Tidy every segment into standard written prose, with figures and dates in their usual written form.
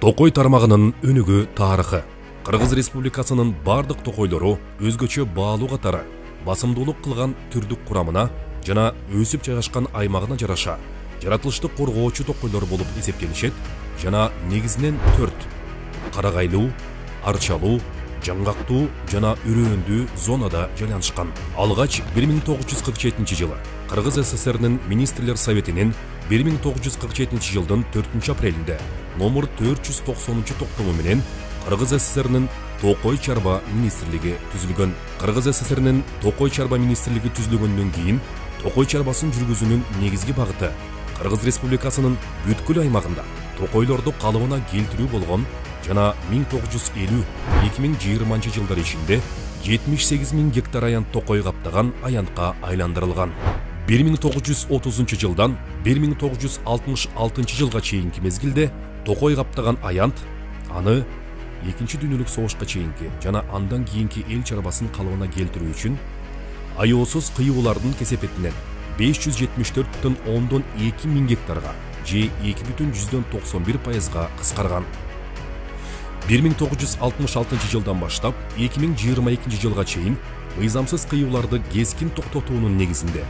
Токой тармагынын өнүгүү тарыхы. Кыргыз Республикасынын бардык токойлору өзгөчө баалуу катары басымдуулук кылган түрдүк курамына жана өсүп жайгашкан аймагына жараша жаратылышты коргоочу токойлор болуп эсептелишет жана негизинен 4: карагайлуу, арчалуу, жаңгактуу жана үрөөндүү зонада жайланышкан. Алгач 1947 жылы Кыргыз СССРнин Министрлер Советинин 1947 жылдын 4 апрелинде номер 490 токтому менен Кыргыз СССРнин Токой чарба министрлиги түзүлгөн. Кыргыз СССРнин Токой чарба министрлиги түзүлгөндөн кийин токой чарбасын жүргүзүүнүн негизги багыты Кыргыз Республикасынын бүткүл аймагында токойлорду калыбына келтирүү болгон жана 1950-2020 жылдар ичинде 78 000 гектар аянт токой каптаган аянтка айландырылган. 1930 жылдан 1966 жылга чейинки мезгилде токой каптаган аянт аны Экинчи дүйнөлүк согушка чейинки жана андан кийинки эл чарбасын калыбына келтирүү үчүн аеосуз кыйоолардын кесепетинен 574,2 миң гектарга же 2,91%га кыскарган. 1966 жылдан баштап 2022 жылга чейин мыйзамсыз кыйооларды кескин токтотуунун негизинде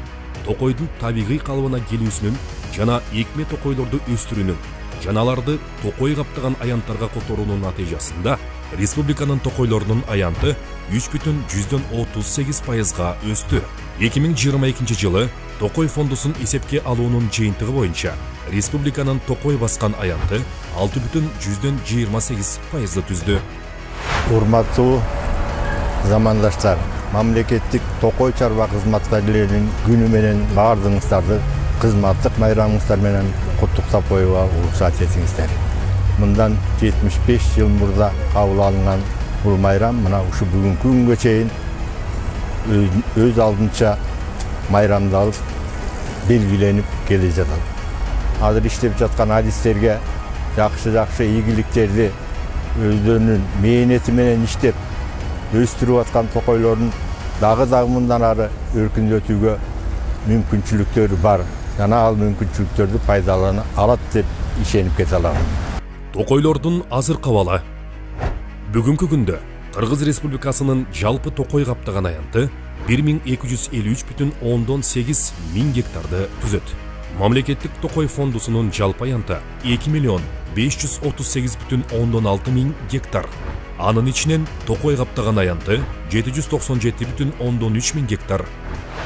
токойдун табигый калыбына келүүсүнүн жана экме токойлорду өстүрүүнүн жана аларды токой каптаган аянттарга которуунун натыйжасында республиканын токойлорунун аянты 3,38%га өстү. 2022 жылы Токой фондусун эсепке алуунун жыйынтыгы боюнча республиканын токой баскан аянты 6,28%ды түздү. Урматтуу замандаштар, мамлекеттик токой чарба кызматкерлеринин күнү менен баардыгыңыздарды кызматтык майрамыңыздар менен куттуктап коюуга уруксат этиңиздер. Мындан 75 жыл мурда кабыл алынган бул майрам мына ушу бүгүнкү күнгө чейин өз алдынча майрамдалып, белгиленип келе жатат. Азыр иштеп жаткан адистерге жакшы ийгиликтерди өздөрүнүн мээнети менен иштеп өстүрүп аткан токойлордун дагы мындан ары өркүндөтүүгө мүмкүнчүлүктөрү бар. Жана ал мүмкүнчүлүктөрдү пайдалана алат деп ишенип кете алам. Токойлордун азыркы абалы. Бүгүнкү күндө Кыргыз Республикасынын жалпы токой каптаган аянты 1253,8 миң гектарды түзөт. Мамлекеттик токой фондусунун жалпы аянты 2,538,6 миң гектар. Анын ичинен токой каптаган аянты 797,3 миң гектар.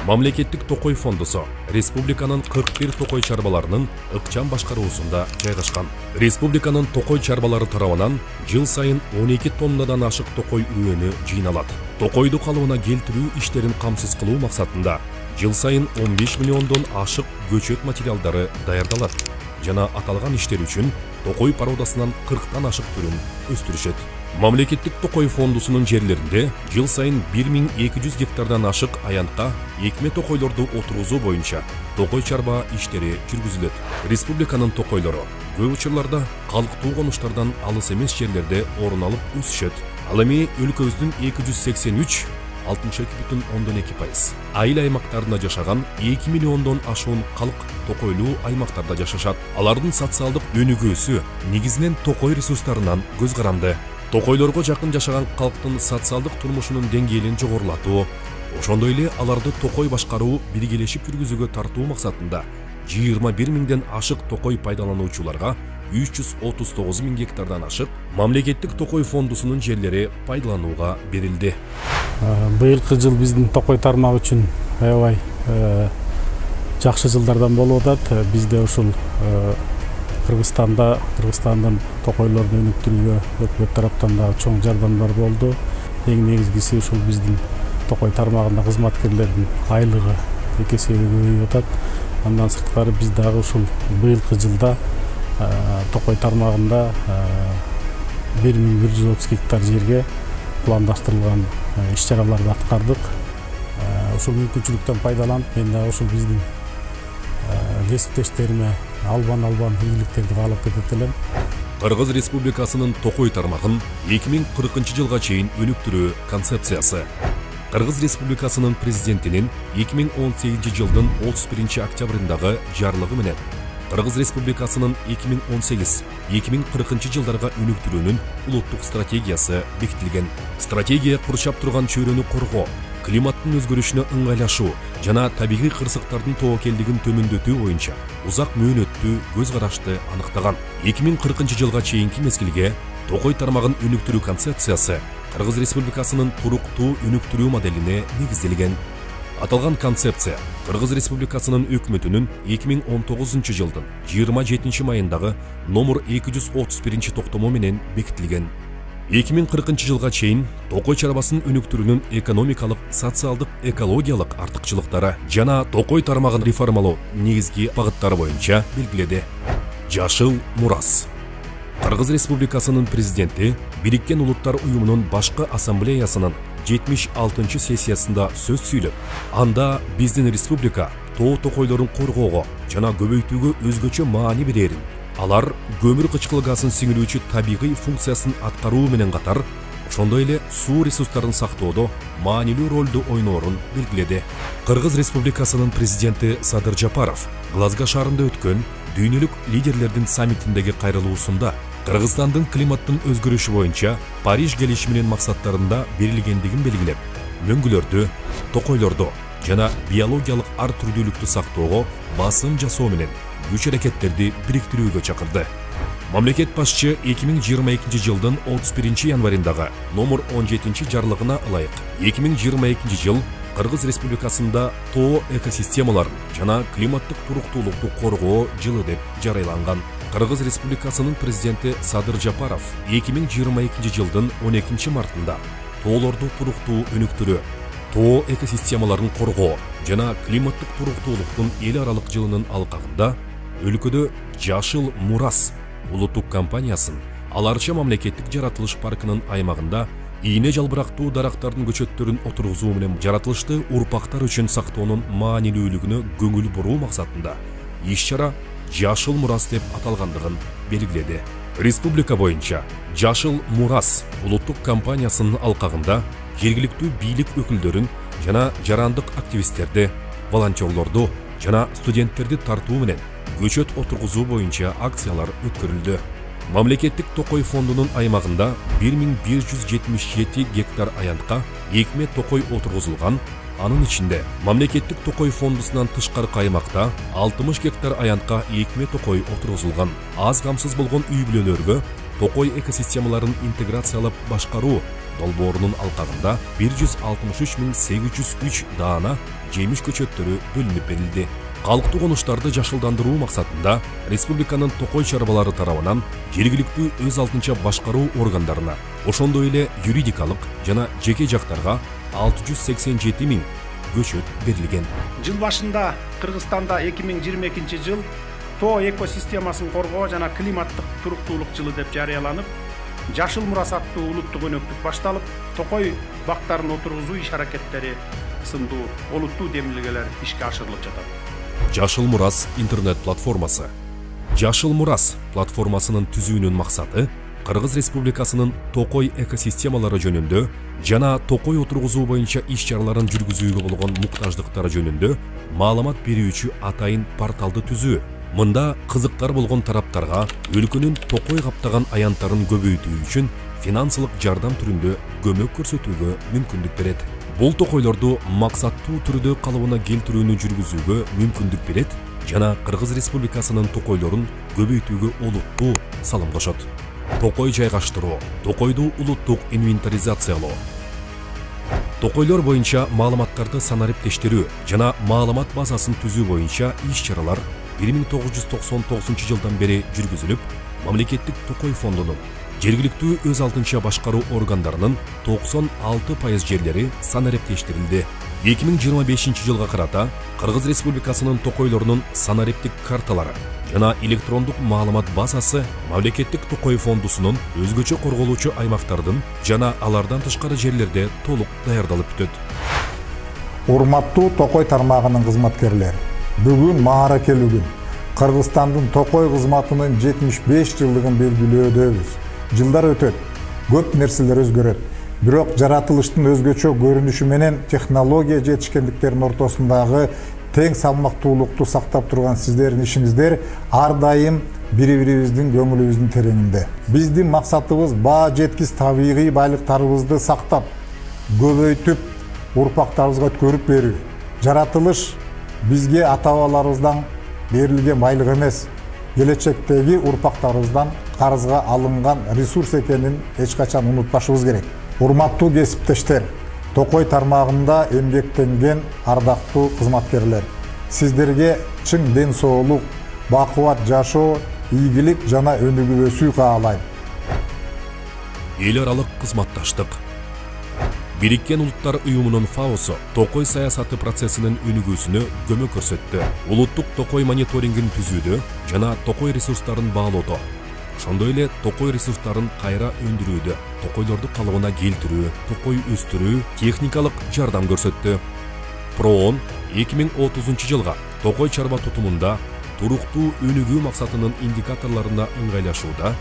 Мамлекеттик токой фондусу республиканын 41 токой чарбаларынын ыкчам башкаруусунда жайгашкан. Республиканын токой чарбалары тарабынан жыл сайын 12 тоннадан ашык токой үрөөнү жыйналат. Токойду калыбына келтирүү иштерин камсыз кылуу максатында жыл сайын 15 миллиондон ашык көчөт материалдары даярдалат жана аталган иштер үчүн токой породасынан 40тан ашык түрүн өстүрүшөт. Мамлекеттик токой фондусунун жерлеринде жыл сайын 1200 гектардан ашык аянтка экме токойлорду отургузуу боюнча токой чарба иштери жүргүзүлөт. Республиканын токойлору көп учурларда калктуу конуштардан алыс эмес жерлерде орун алып өсүшөт. Ал эми өлкөбүздүн 283 62,2%. Айыл аймактарында жашаган 2 миллиондон ашуун калк токойлуу аймактарда жашашат. Алардын социалдык өнүгүүсү негизинен токой ресурстарынан көз каранды. Токойлорго жакын жашаган калктын социалдык турмушунун деңгээлин жогорулатуу, ошондой эле аларды токой башкаруу биргелешип жүргүзүүгө тартуу максатында 21 миңден ашык токой пайдалануучуларга 339 миң гектардан ашык мамлекеттик токой фондусунун жерлери пайдаланууга берилди. Быйылкы жыл биздин токой тармагы үчүн аябай жакшы жылдардан болуп атат. Бизде ушул Кыргызстандын токойлорду өнүктүрүүгө өкмөт тараптан да чоң жардамдар болду. Эң негизгиси ушул биздин токой тармагында кызматкерлердин айлыгы 2 эсеге көбөйүп атат. Андан сырткары биз дагы ушул быйылкы жылда токой тармагында 1130 гектар жерге пландаштырылган иш-чараларды аткардык. Ушул мүмкүнчүлүктөн пайдаланып, мен дагы ушул биздин кесиптештериме албан ийгиликтерди каалап кетет элем. Кыргыз Республикасынын токой тармагын 2040 жылга чейин өнүктүрүү концепциясы. Кыргыз Республикасынын президентинин 2018 жылдын 31 октябрындагы жарлыгы менен Кыргыз Республикасынын 2018-2040 жылдарга өнүктүрүүнүн улуттук стратегиясы бекитилген. Стратегия курчап турган чөйрөнү коргоо, климаттын өзгөрүшүнө ыңгайлашуу жана табигый кырсыктардын тобокелдигин төмөндөтүү боюнча узак мөөнөттүү көз карашты аныктаган. 2040 жылга чейинки мезгилге токой тармагын өнүктүрүү концепциясы Кыргыз Республикасынын туруктуу өнүктүрүү моделине негизделген. Аталган концепция Кыргыз Республикасынын өкмөтүнүн 2019 жылдын 27 майындагы номер 231 токтому менен бекитилген. 2040 жылга чейин токой чарбасын өнүктүрүүнүн экономикалык, социалдык, экологиялык артыкчылыктары жана токой тармагын реформалоо негизги багыттары боюнча белгиледи. Жашыл мурас. Кыргыз Республикасынын президенти Бириккен Улуттар уюмунун башкы ассамблеясынын 76 сессиясында сөз сүйлөп, анда биздин республика тоо токойлорун коргоого жана көбөйтүүгө өзгөчө маани берерин, алар көмүр кычкыл газын сиңирүүчү табигый функциясын аткаруу менен катар, ошондой эле суу ресурстарын сактоодо маанилүү ролду ойноорун белгиледи. Кыргыз Республикасынын президенти Садыр Жапаров Глазго шаарында өткөн дүйнөлүк лидерлердин саммитиндеги кайрылуусунда Кыргызстандын климаттын өзгөрүшү боюнча Париж келишиминин максаттарында берилгендигин белгилеп, мөңгүлөрдү, токойлорду жана биологиялык ар түрдүүлүктү сактоого басым жасоо менен күч аракеттерди бириктирүүгө чакырды. Мамлекет башчы 2022 жылдын 31 январындагы номер 17 жарлыгына ылайык 2022 жыл Кыргыз Республикасында тоо экосистемаларын жана климаттык туруктуулукту коргоо жылы деп жарыяланган. Кыргыз Республикасынын президенти Садыр Жапаров 2022 жылдын 12 мартында тоолорду туруктуу өнүктүрүү, тоо экосистемаларын коргоо жана климаттык туруктуулуктун эл аралык жылынын алкагында өлкөдө Жашыл мурас улуттук компаниясын Аларча мамлекеттик жаратылыш паркынын аймагында ийне жалбырактуу дарактардын көчөттөрүн отургузуу менен жаратылышты урпактар үчүн сактоонун маанилүүлүгүнө көңүл буруу максатында иш-чара Жашыл мурас деп аталгандыгын белгиледи. Республика боюнча Жашыл мурас улуттук компаниясынын алкагында жергиликтүү бийлик өкүлдөрүн жана жарандык активисттерди, волонтерлорду жана студенттерди тартуу менен көчөт отургузуу боюнча акциялар өткөрүлдү. Мамлекеттик токой фондунун аймагында 1177 гектар аянтка экме токой отургузулган. Анын ичинде мамлекеттик токой фондусунан тышкаркы аймакта 60 гектар аянтка экме токой отургузулган. Аз камсыз болгон үй бүлөлөргө токой экосистемаларын интеграциялап башкаруу долбоорунун алкагында 163.803 даана жемиш көчөттөрү бөлүнүп берилди. Калктуу конуштарды жашылдандыруу максатында республиканын токой чарбалары тарабынан жергиликтүү өз алдынча башкаруу органдарына, ошондой эле юридикалык жана жеке жактарга 687.000 көчөт берилген. Жыл башында Кыргызстанда 2022 жыл тоо экосистемасын коргоо жана климаттык туруктуулук жылы деп жарыяланып, Жашыл мурас аттуу улуттук өнөктүк башталып, токой бактарын отургузуу иш-аракеттери сындуу олуттуу демилгелер ишке ашырылып жатат. Жашыл мурас интернет платформасы. Жашыл мурас платформасынын түзүүнүн максаты Кыргыз Республикасынын токой экосистемалары жөнүндө жана токой отургузуу боюнча иш-чараларын жүргүзүүгө болгон муктаждыктары жөнүндө маалымат берүүчү атайын порталды түзүү. Мында кызыктар болгон тараптарга өлкөнүн токой каптаган аянттарын көбөйтүү үчүн финансылык жардам түрүндө көмөк көрсөтүүгө мүмкүндүк берет. Бул токойлорду максаттуу түрдө калыбына келтирүүнү жүргүзүүгө мүмкүндүк берет жана Кыргыз Республикасынын токойлорун көбөйтүүгө олуттуу салым кошот. Токой жайгаштыруу, токойду улуттук инвентаризациялоо. Токойлор боюнча маалыматтарды санариптештирүү жана маалымат базасын түзүү боюнча иш-чаралар 1999 жылдан бери жүргүзүлүп, мамлекеттик токой фондунун жергиликтүү өз алдынча башкаруу органдарынын 96% жерлери санариптештирилди. 2025 жылга карата Кыргыз Республикасынын токойлорунун санариптик карталары жана электрондук маалымат базасы мамлекеттик токой фондусунун өзгөчө корголуучу аймактардын жана алардан тышкары жерлерде толук даярдалып бүтөт. Урматтуу токой тармагынын кызматкерлери, бүгүн мааракелүү күн. Кыргызстандын токой кызматынын 75 жылдыгын белгилөөдөбүз. Жылдар өтөт, көп нерселер өзгөрөт. Бирок жаратылыштын өзгөчө көрүнүшү менен технология жетишкендиктеринин ортосундагы тең салмактуулукту сактап турган сиздердин ишиңиздер ар дайым бири-бирибиздин көңүлүбүздүн тереңинде. Биздин максатыбыз баа жеткис табигый байлыктарыбызды сактап, көбөйтүп, урпактарыбызга өткөрүп берүү. Жаратылыш бизге ата-бабаларыбыздан берилген байлык эмес, келечектеги урпактарыбыздан карызга алынган ресурс экенин эч качан унутпашыбыз керек. Урматтуу кесиптештер, Токой тармагында эмгектенген ардактуу кызматкерлер, сиздерге чың ден соолук, бакубат жашоо, ийгилик жана өнүгүүсү каалайм. Эл аралык кызматташтык. Бириккен Улуттар Уюмунун ФАОсу Токой саясаты процессинин өнүгүүсүнө көмөк көрсөттү. Улуттук Токой мониторингин түзүүдө жана Токой ресурстарын баалоодо, ошондой эле Токой ресурстарын кайра өндүрүүдө, токойлорду калыбына келтирүү, токой өстүрүү, техникалык жардам көрсөттү. ПРООН 2030 жылга Токой чарба тутумунда туруктуу өнүгүү максатынын индикаторлоруна ыңгайлашууда,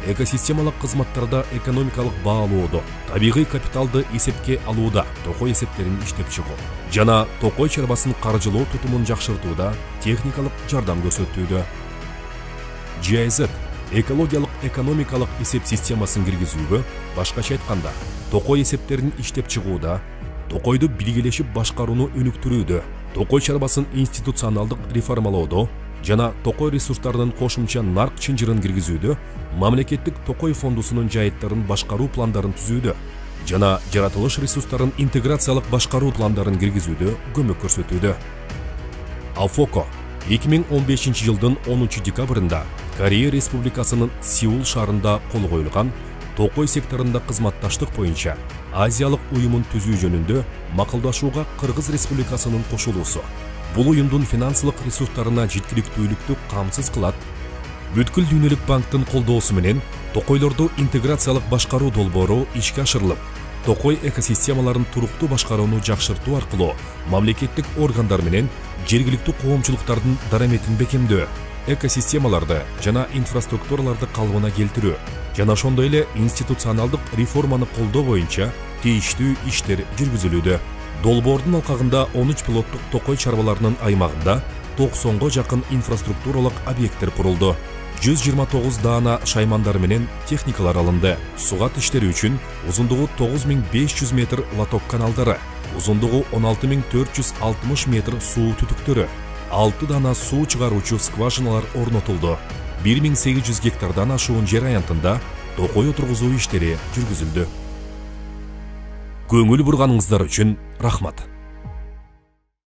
экосистемалык кызматтарда экономикалык баалоодо, табигый капиталды эсепке алууда токой эсептерин иштеп чыгуу жана токой чарбасын каржылоо тутумун жакшыртууда техникалык жардам көрсөтүүдө. GIZ экологиялык экономикалык эсеп системасын киргизүүгө, башкача айтканда, токой эсептерин иштеп чыгууда, токойду билгелешип башкарууну өнүктүрүүдө, токой чарбасын институционалдык реформалоодо жана токой ресурстарынын кошумча нарк чынжырын киргизүүдө, мамлекеттик токой фондусунун жайыттарын башкаруу пландарын түзүүдө жана жаратылыш ресурстарын интеграциялык башкаруу пландарын киргизүүдө көмөк көрсөтүүдө. АФОКО 2015 жылдын 10 декабрында Корея Республикасынын Сеул шаарында кол коюлган токой секторунда кызматташтык боюнча Азиялык уюмун түзүү жөнүндө макулдашууга Кыргыз Республикасынын кошулуусу бул уюмдун финансылык ресурстарына жеткиликтүүлүктү камсыз кылат. Бүткүл дүйнөлүк банктын колдоосу менен токойлорду интеграциялык башкаруу долбоору ишке ашырылып, токой экосистемаларын туруктуу башкарууну жакшыртуу аркылуу мамлекеттик органдар менен жергиликтүү коомчулуктардын дараметин бекемдөө, экосистемаларды жана инфраструктураларды калыбына келтирүү жана ошондой эле институционалдык реформаны колдоо боюнча тийиштүү иштер жүргүзүлүүдө. Долбоордун алкагында 13 пилоттук токой чарбаларынын аймагында 90го жакын инфраструктуралык объекттер курулду. 129 даана шаймандар менен техникалар алынды. Сугат иштери үчүн узундугу 9500 метр лоток каналдары, узундугу 16460 метр суу түтүктөрү, 6 даана суу чыгаруучу скважиналар орнотулду. 1800 гектардан ашуун жер аянтында токой отургузуу иштери жүргүзүлдү. Көңүл бурганыңыздар үчүн рахмат.